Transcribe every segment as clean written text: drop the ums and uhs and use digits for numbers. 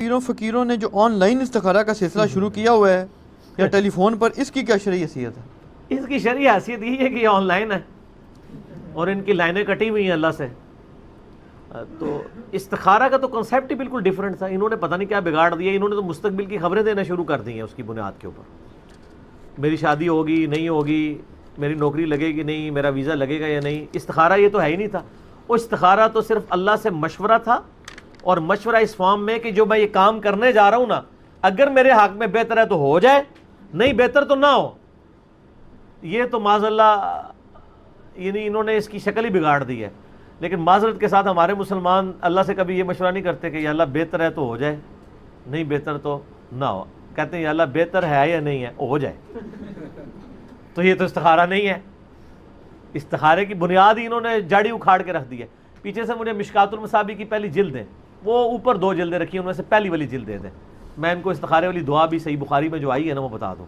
پیروں فقیروں نے جو آن لائن استخارہ کا سلسلہ شروع کیا ہوا ہے یا ٹیلی فون پر، اس کی کیا شرعی حیثیت ہے؟ اس کی شرعی حیثیت یہ ہے کہ یہ آن لائن ہے اور ان کی لائنیں کٹی ہوئی ہیں اللہ سے. تو استخارہ کا تو کنسیپٹ ہی بالکل ڈیفرنٹ تھا. انہوں نے پتہ نہیں کیا بگاڑ دیا. انہوں نے تو مستقبل کی خبریں دینا شروع کر دی ہیں اس کی بنیاد کے اوپر. میری شادی ہوگی نہیں ہوگی، میری نوکری لگے گی نہیں، میرا ویزا لگے گا یا نہیں. استخارہ یہ تو ہے ہی نہیں تھا. وہ استخارہ تو صرف اللہ سے مشورہ تھا، اور مشورہ اس فارم میں کہ جو میں یہ کام کرنے جا رہا ہوں نا، اگر میرے حق میں بہتر ہے تو ہو جائے، نہیں بہتر تو نہ ہو. یہ تو معاذ اللہ یعنی انہوں نے اس کی شکل ہی بگاڑ دی ہے. لیکن معذرت کے ساتھ ہمارے مسلمان اللہ سے کبھی یہ مشورہ نہیں کرتے کہ یا اللہ بہتر ہے تو ہو جائے، نہیں بہتر تو نہ ہو. کہتے ہیں یا اللہ بہتر ہے یا نہیں ہے، ہو جائے. تو یہ تو استخارہ نہیں ہے. استخارے کی بنیاد ہی انہوں نے جاڑی اکھاڑ کے رکھ دی ہے. پیچھے سے مجھے مشکات المصابیح کی پہلی جلد ہے، وہ اوپر 2 جلدیں رکھی ہیں، ان میں سے پہلی والی جلد دے دیں. میں ان کو استخارے والی دعا بھی صحیح بخاری میں جو آئی ہے نا وہ بتا دوں.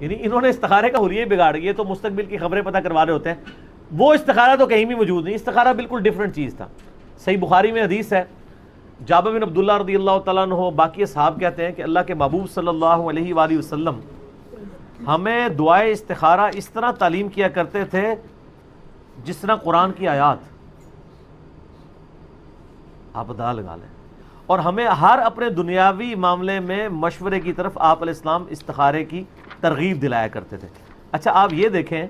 یعنی انہوں نے استخارے کا حلیہ بگاڑ گیا. تو مستقبل کی خبریں پتہ کروا رہے ہوتے ہیں. وہ استخارہ تو کہیں بھی موجود نہیں. استخارہ بالکل ڈیفرنٹ چیز تھا. صحیح بخاری میں حدیث ہے، جابر بن عبداللہ رضی اللہ تعالیٰ عنہ باقی اصحاب کہتے ہیں کہ اللہ کے محبوب صلی اللہ علیہ وآلہ وسلم ہمیں دعائے استخارہ اس طرح تعلیم کیا کرتے تھے جس طرح قرآن کی آیات. آپ اندازہ لگا لیں. اور ہمیں ہر اپنے دنیاوی معاملے میں مشورے کی طرف آپ علیہ السلام استخارے کی ترغیب دلایا کرتے تھے. اچھا آپ یہ دیکھیں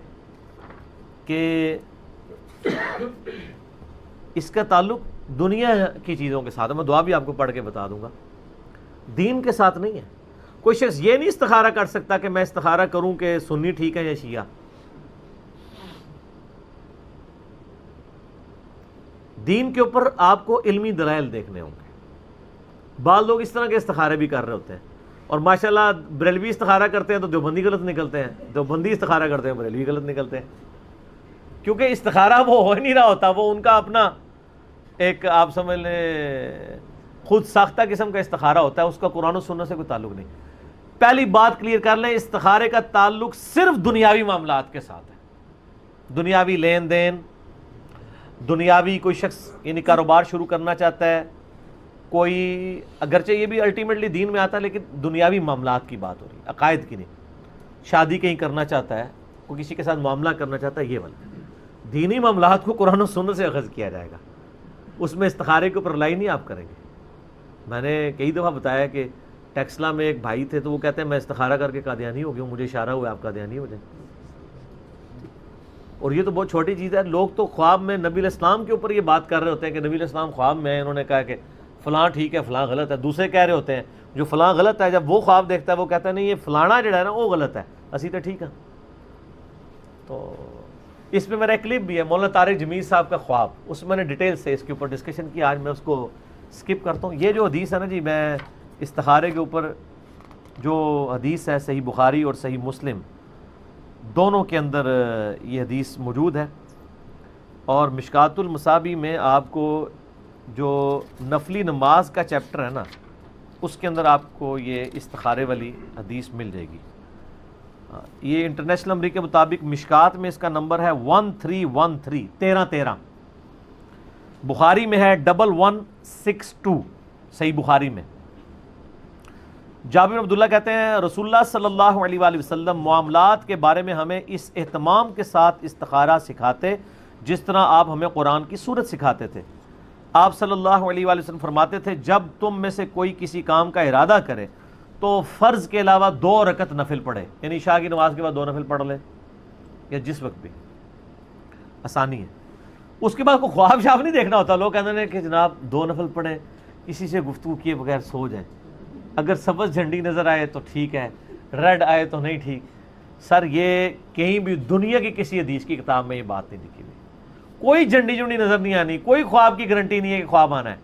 کہ اس کا تعلق دنیا کی چیزوں کے ساتھ ہے. میں دعا بھی آپ کو پڑھ کے بتا دوں گا، دین کے ساتھ نہیں ہے. کوئی شخص یہ نہیں استخارہ کر سکتا کہ میں استخارہ کروں کہ سنی ٹھیک ہے یا شیعہ. دین کے اوپر آپ کو علمی دلائل دیکھنے ہوں گے. بعض لوگ اس طرح کے استخارے بھی کر رہے ہوتے ہیں، اور ماشاءاللہ بریلوی استخارہ کرتے ہیں تو دیوبندی غلط نکلتے ہیں، دیوبندی استخارہ کرتے ہیں بریلوی غلط نکلتے ہیں. کیونکہ استخارہ وہ ہو ہی نہیں رہا ہوتا، وہ ان کا اپنا ایک آپ سمجھ لیں خود ساختہ قسم کا استخارہ ہوتا ہے. اس کا قرآن و سنت سے کوئی تعلق نہیں. پہلی بات کلیئر کر لیں، استخارے کا تعلق صرف دنیاوی معاملات کے ساتھ ہے. دنیاوی لین دین، دنیاوی کوئی شخص یعنی کاروبار شروع کرنا چاہتا ہے، کوئی اگرچہ یہ بھی الٹیمیٹلی دین میں آتا ہے لیکن دنیاوی معاملات کی بات ہو رہی ہے، عقائد کی نہیں. شادی کہیں کرنا چاہتا ہے، کوئی کسی کے ساتھ معاملہ کرنا چاہتا ہے، یہ والا دینی معاملات کو قرآن و سنت سے اخذ کیا جائے گا. اس میں استخارے کے اوپر رلائی نہیں آپ کریں گے. میں نے کئی دفعہ بتایا کہ ٹیکسلا میں ایک بھائی تھے تو وہ کہتے ہیں میں استخارہ کر کے قادیانی ہو گیا ہوں، مجھے اشارہ ہوا آپ قادیانی ہو جائیں. اور یہ تو بہت چھوٹی چیز ہے. لوگ تو خواب میں نبی علیہ السلام کے اوپر یہ بات کر رہے ہوتے ہیں کہ نبی علیہ السلام خواب میں انہوں نے کہا کہ فلاں ٹھیک ہے فلاں غلط ہے. دوسرے کہہ رہے ہوتے ہیں جو فلاں غلط ہے، جب وہ خواب دیکھتا ہے وہ کہتا ہے نہیں یہ فلانا جڑا ہے نا وہ غلط ہے، اسی تو ٹھیک ہے. تو اس میں میرا ایک کلپ بھی ہے مولانا طارق جمیل صاحب کا خواب، اس میں نے ڈیٹیل سے اس کے اوپر ڈسکشن کی. آج میں اس کو سکپ کرتا ہوں. یہ جو حدیث ہے نا جی، میں استخارے کے اوپر جو حدیث ہے صحیح بخاری اور صحیح مسلم دونوں کے اندر یہ حدیث موجود ہے. اور مشکات المصابیح میں آپ کو جو نفلی نماز کا چیپٹر ہے نا اس کے اندر آپ کو یہ استخارے والی حدیث مل جائے گی. یہ انٹرنیشنل نمبر کے مطابق مشکات میں اس کا نمبر ہے 1313 1313. بخاری میں ہے 1162 صحیح بخاری میں. جابر بن عبداللہ کہتے ہیں رسول اللہ صلی اللہ علیہ وآلہ وسلم معاملات کے بارے میں ہمیں اس اہتمام کے ساتھ استخارہ سکھاتے جس طرح آپ ہمیں قرآن کی سورت سکھاتے تھے. آپ صلی اللہ علیہ وآلہ وسلم فرماتے تھے جب تم میں سے کوئی کسی کام کا ارادہ کرے تو فرض کے علاوہ 2 رکعت نفل پڑھے، یعنی عشاء کی نماز کے بعد 2 نفل پڑھ لے یا جس وقت بھی، آسانی ہے. اس کے بعد کوئی خواب شاف نہیں دیکھنا ہوتا. لوگ کہتے ہیں کہ جناب 2 نفل پڑھیں، کسی سے گفتگو کیے بغیر سو جائیں، اگر سبز جھنڈی نظر آئے تو ٹھیک ہے، ریڈ آئے تو نہیں ٹھیک. سر یہ کہیں بھی دنیا کی کسی حدیث کی کتاب میں یہ بات نہیں لکھی ہوئی. کوئی جھنڈی جھنڈی نظر نہیں آنی، کوئی خواب کی گارنٹی نہیں ہے کہ خواب آنا ہے.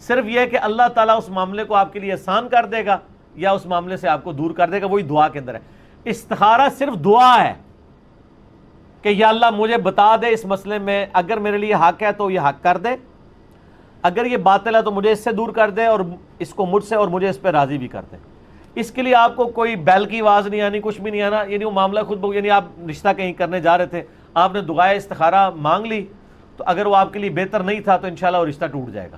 صرف یہ ہے کہ اللہ تعالیٰ اس معاملے کو آپ کے لیے آسان کر دے گا یا اس معاملے سے آپ کو دور کر دے گا، وہی دعا کے اندر ہے. استخارہ صرف دعا ہے کہ یا اللہ مجھے بتا دے اس مسئلے میں، اگر میرے لیے حق ہے تو یہ حق کر دے، اگر یہ باطل ہے تو مجھے اس سے دور کر دے اور اس کو مجھ سے اور مجھے اس پہ راضی بھی کر دے. اس کے لیے آپ کو کوئی بیل کی آواز نہیں آنی، کچھ بھی نہیں آنا. یعنی وہ معاملہ خود بخود، یعنی آپ رشتہ کہیں کرنے جا رہے تھے، آپ نے دعائے استخارہ مانگ لی تو اگر وہ آپ کے لیے بہتر نہیں تھا تو انشاءاللہ وہ رشتہ ٹوٹ جائے گا.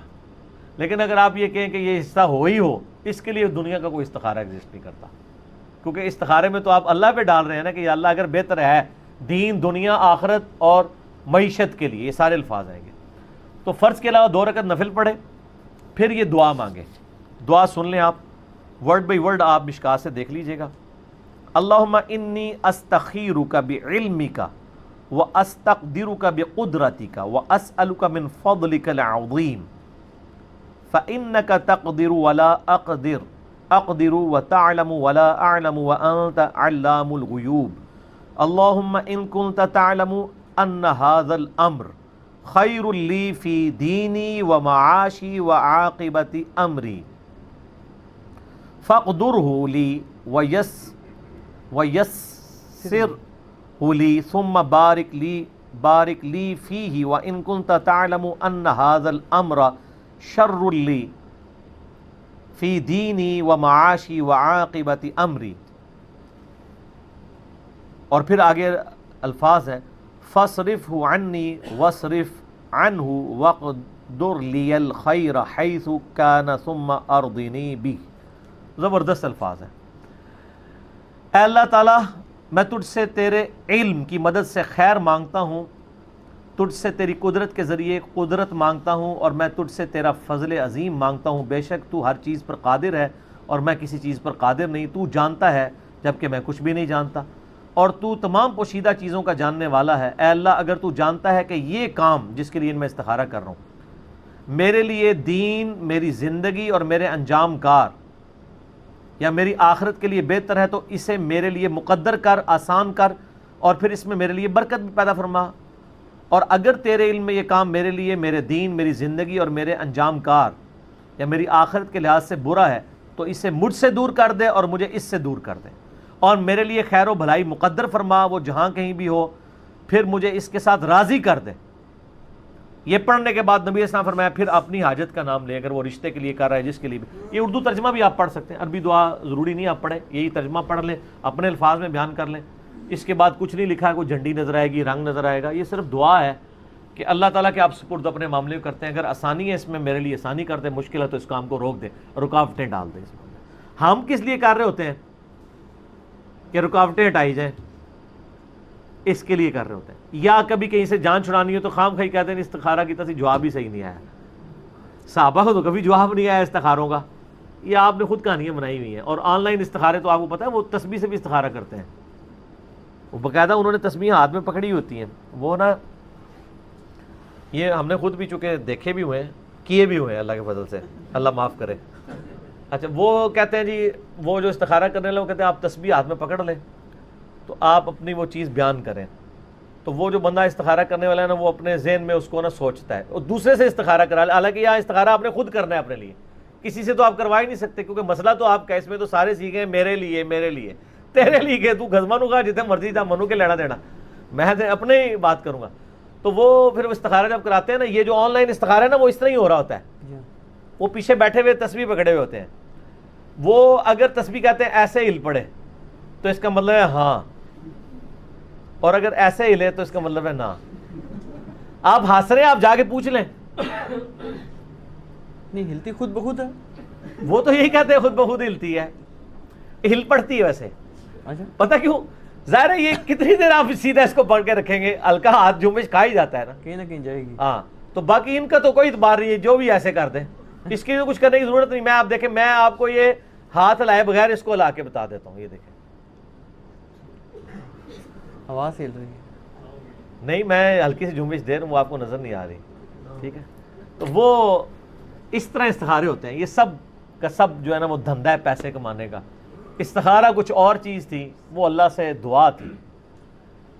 لیکن اگر آپ یہ کہیں کہ یہ حصہ ہو ہی ہو، اس کے لیے دنیا کا کوئی استخارہ ایگزسٹ نہیں کرتا، کیونکہ استخارے میں تو آپ اللہ پہ ڈال رہے ہیں نا کہ یا اللہ اگر بہتر ہے دین، دنیا، آخرت اور معیشت کے لیے، یہ سارے الفاظ آئیں گے۔ تو فرض کے علاوہ 2 رکعت نفل پڑھے، پھر یہ دعا مانگے۔ دعا سن لیں آپ، ورڈ بائی ورڈ آپ مشکات سے دیکھ لیجئے گا۔ اللہم انی استخیرک بعلمک واستقدرک بقدرتک واسألک من فضلک العظیم فإنک تقدر ولا اقدر وتعلم ولا اعلم وانت علام الغیوب اللہم ان کنت تعلم ان هذا الامر خیر لی فی دینی ومعاشی وعاقبت امری فاقدرہ لی ویسرہ لی ثم بارک لی فیہ وان کنت تعلم ان هذا الامر شر لی فی دینی ومعاشی وعاقبت امری۔ اور پھر آگے الفاظ ہیں فاصرفہ عنی واصرف عنہ واقدر لی الخیر حیث کان ثم ارضنی بہ۔ زبردست الفاظ ہیں۔ اے اللہ تعالیٰ، میں تجھ سے تیرے علم کی مدد سے خیر مانگتا ہوں، تجھ سے تیری قدرت کے ذریعے قدرت مانگتا ہوں، اور میں تجھ سے تیرا فضل عظیم مانگتا ہوں۔ بے شک تو ہر چیز پر قادر ہے اور میں کسی چیز پر قادر نہیں، تو جانتا ہے جبکہ میں کچھ بھی نہیں جانتا، اور تو تمام پوشیدہ چیزوں کا جاننے والا ہے۔ اے اللہ، اگر تو جانتا ہے کہ یہ کام جس کے لیے میں استخارہ کر رہا ہوں میرے لیے دین، میری زندگی اور میرے انجام کار یا میری آخرت کے لیے بہتر ہے، تو اسے میرے لیے مقدر کر، آسان کر، اور پھر اس میں میرے لیے برکت بھی پیدا فرما۔ اور اگر تیرے علم میں یہ کام میرے لیے، میرے دین، میری زندگی اور میرے انجام کار یا میری آخرت کے لحاظ سے برا ہے، تو اسے مجھ سے دور کر دے اور مجھے اس سے دور کر دے، اور میرے لیے خیر و بھلائی مقدر فرما، وہ جہاں کہیں بھی ہو، پھر مجھے اس کے ساتھ راضی کر دے۔ یہ پڑھنے کے بعد نبی اسلام فرمایا پھر اپنی حاجت کا نام لے، اگر وہ رشتے کے لیے کر رہا ہے، جس کے لیے بھی۔ یہ اردو ترجمہ بھی آپ پڑھ سکتے ہیں، عربی دعا ضروری نہیں آپ پڑھیں، یہی ترجمہ پڑھ لیں، اپنے الفاظ میں بیان کر لیں۔ اس کے بعد کچھ نہیں لکھا ہے، کوئی جھنڈی نظر آئے گی، رنگ نظر آئے گا، یہ صرف دعا ہے کہ اللہ تعالیٰ کے آپ سپرد اپنے معاملے کرتے ہیں۔ اگر آسانی ہے اس میں میرے لیے آسانی کر دے، مشکل ہے تو اس کام کو روک دے، رکاوٹیں ڈال دے اس میں۔ ہم کس لیے کر رہے ہوتے ہیں کہ رکاوٹیں ہٹائی جائیں، اس کے لیے کر رہے ہوتے ہیں۔ یا کبھی کہیں سے جان چھڑانی ہو تو خام خواہ کہتے ہیں استخارہ کی طرف سے جواب ہی صحیح نہیں آیا۔ صحابہ کو تو کبھی جواب نہیں آیا استخاروں کا، یہ آپ نے خود کہانیاں بنائی ہوئی ہیں۔ اور آن لائن استخارے تو آپ کو پتہ ہے وہ تسبیح سے بھی استخارہ کرتے ہیں، وہ باقاعدہ انہوں نے تسبیح ہاتھ میں پکڑی ہوتی ہیں، وہ نا، یہ ہم نے خود بھی چونکہ دیکھے بھی ہوئے ہیں، کیے بھی ہوئے ہیں اللہ کے فضل سے، اللہ معاف کرے۔ اچھا، وہ کہتے ہیں جی، وہ جو استخارہ کرنے والے وہ کہتے ہیں آپ تسبیح ہاتھ میں پکڑ لیں تو آپ اپنی وہ چیز بیان کریں، تو وہ جو بندہ استخارہ کرنے والا ہے نا، وہ اپنے ذہن میں اس کو نا سوچتا ہے، اور دوسرے سے استخارہ کرا لے، حالانکہ یہاں استخارہ آپ نے خود کرنا ہے اپنے لیے، کسی سے تو آپ کروا ہی نہیں سکتے، کیونکہ مسئلہ تو آپ کا اس میں تو سارے سیکھیں میرے لیے، میرے لیے، تیرے لیے کہ تو گزما نو گا جتنے مرضی تھا منو کے لینا دینا، میں اپنے ہی بات کروں گا۔ تو وہ پھر استخارہ جب کراتے ہیں نا، یہ جو آن لائن استخارہ ہے نا، وہ اس طرح ہی ہو رہا ہوتا ہے، وہ پیچھے بیٹھے ہوئے تسبیح پکڑے ہوئے ہوتے ہیں، وہ اگر تسبیح کہتے ہیں ایسے ہل پڑے تو اس کا مطلب ہے ہاں، اور اگر ایسے ہلے تو اس کا مطلب ہے نا۔ آپ ہنس رہے ہیں، آپ جا کے پوچھ لیں، نہیں ہلتی خود بخود ہے، وہ تو یہی کہتے ہیں خود بخود ہلتی ہے، ہل پڑتی ہے ویسے۔ اچھا پتہ کیوں؟ ظاہر ہے یہ کتنی دیر آپ سیدھا اس کو پڑھ کے رکھیں گے، ہلکا ہاتھ جنبش کھا ہی جاتا ہے نا، کہیں نہ کہیں جائے گی۔ ہاں، تو باقی ان کا تو کوئی اعتبار نہیں ہے، جو بھی ایسے کر دیں، اس کی کچھ کرنے کی ضرورت نہیں۔ میں آپ دیکھیں، میں آپ کو یہ ہاتھ ہلائے بغیر اس کو ہلا کے بتا دیتا ہوں، یہ دیکھیں، آواز ہل رہی ہے، نہیں میں ہلکی سی جنبش دے رہا ہوں، وہ آپ کو نظر نہیں آ رہی، ٹھیک ہے؟ تو وہ اس طرح استخارے ہوتے ہیں، یہ سب کا سب جو ہے نا وہ دھندا ہے پیسے کمانے کا۔ استخارہ کچھ اور چیز تھی، وہ اللہ سے دعا تھی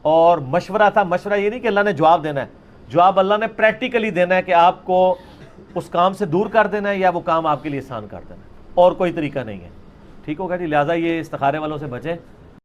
اور مشورہ تھا۔ مشورہ یہ نہیں کہ اللہ نے جواب دینا ہے، جواب اللہ نے پریکٹیکلی دینا ہے کہ آپ کو اس کام سے دور کر دینا ہے یا وہ کام آپ کے لیے آسان کر دینا ہے، اور کوئی طریقہ نہیں ہے، ٹھیک ہوگا جی؟ لہٰذا یہ استخارے والوں سے بچیں۔